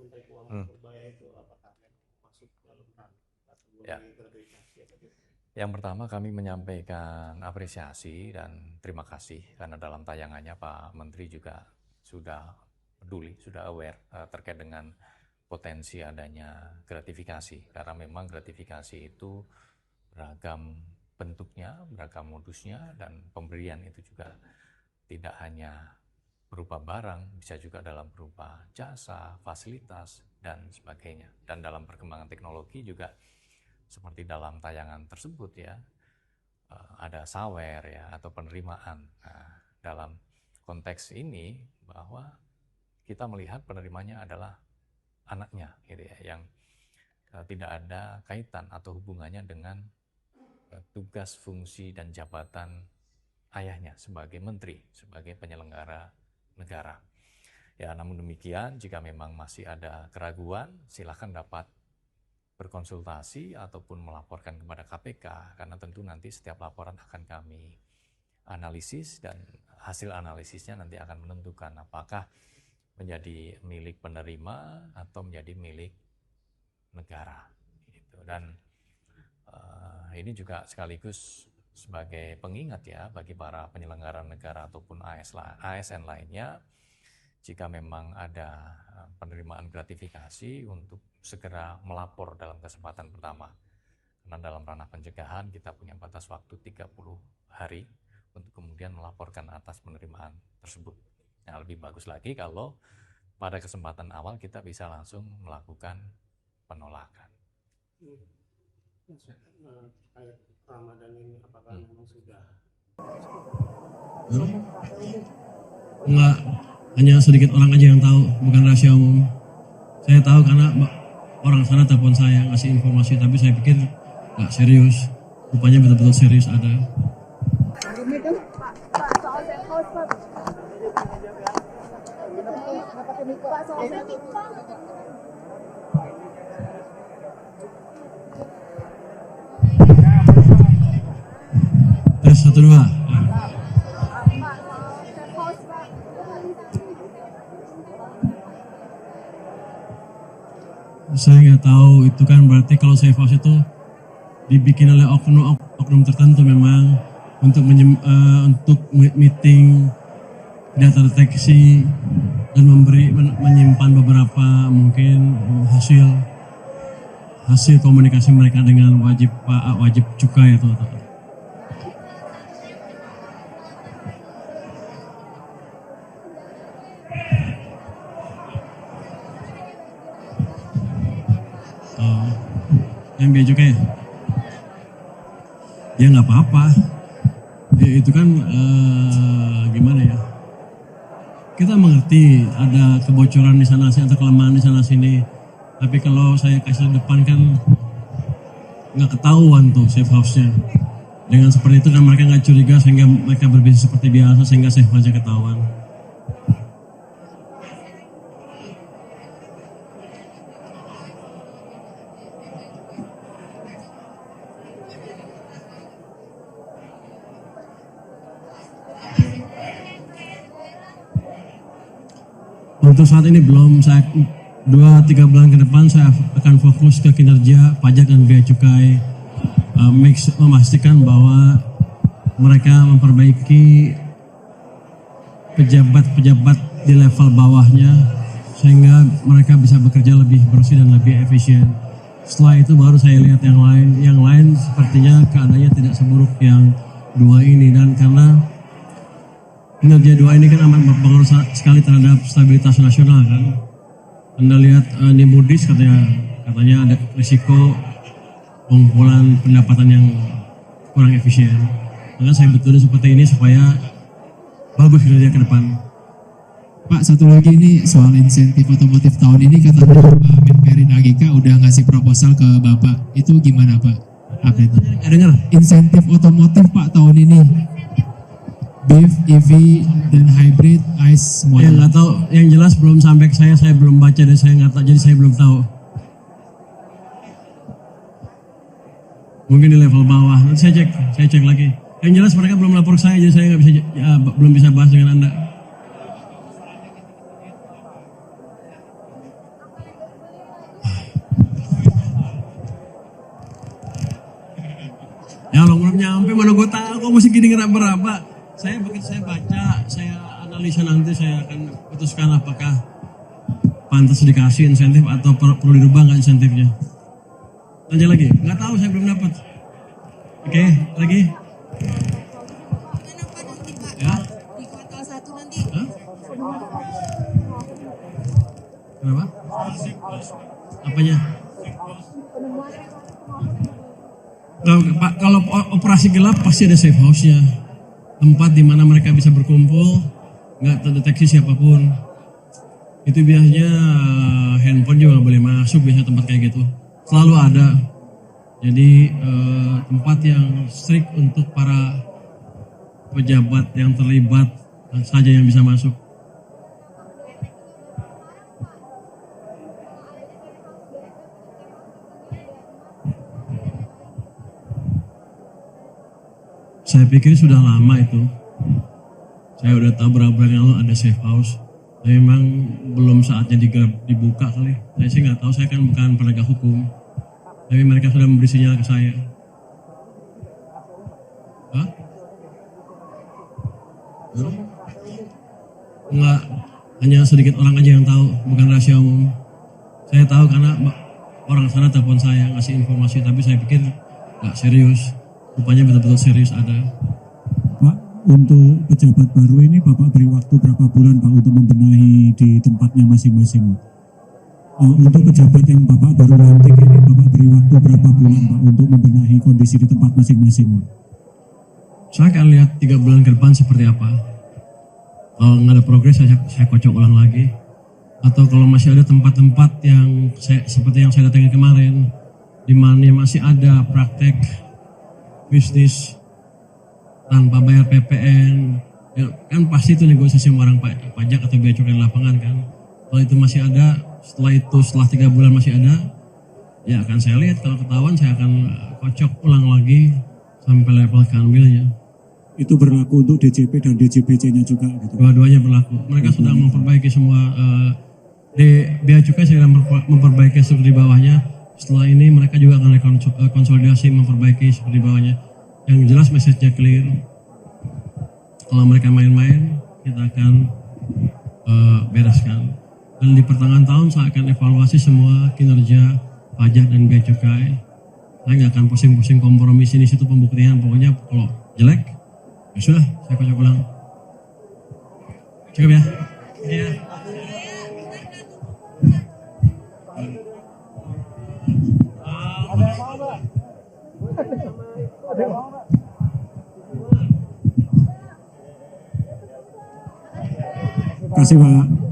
Menteri Keuangan Purbaya itu apakah masuk dalam kategori gratifikasi atau tidak? Yang pertama kami menyampaikan apresiasi dan terima kasih karena dalam tayangannya Pak Menteri juga sudah peduli, sudah aware terkait dengan potensi adanya gratifikasi. Karena memang gratifikasi itu beragam bentuknya, beragam modusnya, dan pemberian itu juga tidak hanya berupa barang, bisa juga dalam berupa jasa, fasilitas, dan sebagainya. Dan dalam perkembangan teknologi juga seperti dalam tayangan tersebut ya, ada sawer ya atau penerimaan. Nah, dalam konteks ini bahwa kita melihat penerimanya adalah anaknya gitu ya, yang tidak ada kaitan atau hubungannya dengan tugas, fungsi, dan jabatan ayahnya sebagai menteri, sebagai penyelenggara negara. Ya, namun demikian jika memang masih ada keraguan, silakan dapat berkonsultasi ataupun melaporkan kepada KPK, karena tentu nanti setiap laporan akan kami analisis dan hasil analisisnya nanti akan menentukan apakah menjadi milik penerima atau menjadi milik negara. Gitu. Dan ini juga sekaligus sebagai pengingat ya bagi para penyelenggara negara ataupun ASN lainnya, jika memang ada penerimaan gratifikasi untuk segera melapor dalam kesempatan pertama. Karena dalam ranah pencegahan kita punya batas waktu 30 hari untuk kemudian melaporkan atas penerimaan tersebut. Nah, lebih bagus lagi kalau pada kesempatan awal kita bisa langsung melakukan penolakan. Ramadan ini apakah memang sudah? Enggak, hanya sedikit orang aja yang tahu, bukan rahasia umum. Saya tahu karena orang sana telepon saya ngasih informasi, tapi saya pikir nggak serius. Rupanya betul-betul serius ada. Tes 1 2. Saya nggak tahu, itu kan berarti kalau safe house itu dibikin oleh oknum tertentu memang untuk meeting data deteksi dan menyimpan beberapa mungkin hasil komunikasi mereka dengan wajib cukai atau yang biaya cukai ya nggak apa-apa ya, itu kan gimana ya, kita mengerti ada kebocoran di sana sini atau kelemahan di sana sini, tapi kalau saya kasih depan kan nggak ketahuan tuh safe house-nya. Dengan seperti itu kan mereka nggak curiga sehingga mereka berbisnis seperti biasa sehingga safe house-nya ketahuan. Untuk saat ini belum, saya 2-3 bulan ke depan saya akan fokus ke kinerja pajak dan bea cukai, memastikan bahwa mereka memperbaiki pejabat-pejabat di level bawahnya sehingga mereka bisa bekerja lebih bersih dan lebih efisien. Setelah itu baru saya lihat yang lain sepertinya keadaannya tidak seburuk yang 2 ini, dan karena kinerja 2 ini kan amat berpengaruh sekali terhadap stabilitas nasional kan. Anda lihat di Moody's katanya ada risiko pengumpulan pendapatan yang kurang efisien. Maka saya betulin seperti ini supaya bagus kinerja ke depan. Pak, satu lagi ini soal insentif otomotif tahun ini katanya Menperin AGK udah ngasih proposal ke Bapak. Itu gimana Pak? Update-nya. Dengar Insentif otomotif Pak tahun ini. BEV, EV, dan hybrid, ICE semua. Yang nggak tahu, yang jelas belum sampai ke saya belum baca dan saya nggak tahu, jadi saya belum tahu. Mungkin di level bawah, nanti saya cek lagi. Yang jelas mereka belum lapor ke saya, jadi saya nggak bisa, belum bisa bahas dengan Anda. belum nyampe, mana gue tahu kok masih gini ngeraba-raba. Saya begitu saya baca, saya analisa nanti saya akan putuskan apakah pantas dikasih insentif atau perlu dirubah nggak insentifnya. Tanya lagi, nggak tahu saya belum dapat. Oke, lagi. Kenapa nanti Pak? Ya. Di kuartal 1 nanti? Hah? Kenapa? Apanya? Pak, kalau operasi gelap pasti ada safe house-nya. Tempat di mana mereka bisa berkumpul, nggak terdeteksi siapapun. Itu biasanya handphone juga nggak boleh masuk, biasanya tempat kayak gitu. Selalu ada. Jadi tempat yang strict untuk para pejabat yang terlibat saja yang bisa masuk. Saya pikir sudah lama itu. Saya udah tahu berapa bulan yang lalu ada safe house. Tapi memang belum saatnya dibuka kali. Saya sih nggak tahu, saya kan bukan penegak hukum. Tapi mereka sudah memberi sinyal ke saya. Hah? Enggak, hanya sedikit orang aja yang tahu, bukan rahasia umum. Saya tahu karena orang sana telepon saya ngasih informasi, tapi saya pikir nggak serius. Rupanya betul-betul serius ada. Pak, untuk pejabat baru ini Bapak beri waktu berapa bulan Pak untuk membenahi di tempatnya masing-masing? Untuk pejabat yang Bapak baru lantik ini Bapak beri waktu berapa bulan Pak untuk membenahi kondisi di tempat masing-masing? Saya akan lihat 3 bulan ke depan seperti apa. Kalau nggak ada progres, saya kocok ulang lagi. Atau kalau masih ada tempat-tempat yang seperti yang saya datangin kemarin, di mana masih ada praktek bisnis tanpa bayar PPN, ya, kan pasti itu negosiasi sama orang pajak atau bea cukai di lapangan kan. Kalau itu masih ada, setelah 3 bulan masih ada, ya akan saya lihat. Kalau ketahuan saya akan kocok ulang lagi sampai level kanwilnya. Itu berlaku untuk DJP dan DJPC-nya juga gitu. Dua-duanya berlaku. Mereka sedang memperbaiki semua di bea cukai, sedang memperbaiki struktur di bawahnya. Setelah ini mereka juga akan konsolidasi memperbaiki struktur di bawahnya. Yang jelas message-nya clear. Kalau mereka main-main, kita akan bereskan. Dan di pertengahan tahun saya akan evaluasi semua kinerja pajak dan bea cukai. Saya nggak akan pusing-pusing kompromi sini situ pembuktian. Pokoknya kalau jelek, ya sudah, saya kocok ulang. Cukup ya? Iya. Terima kasih Pak.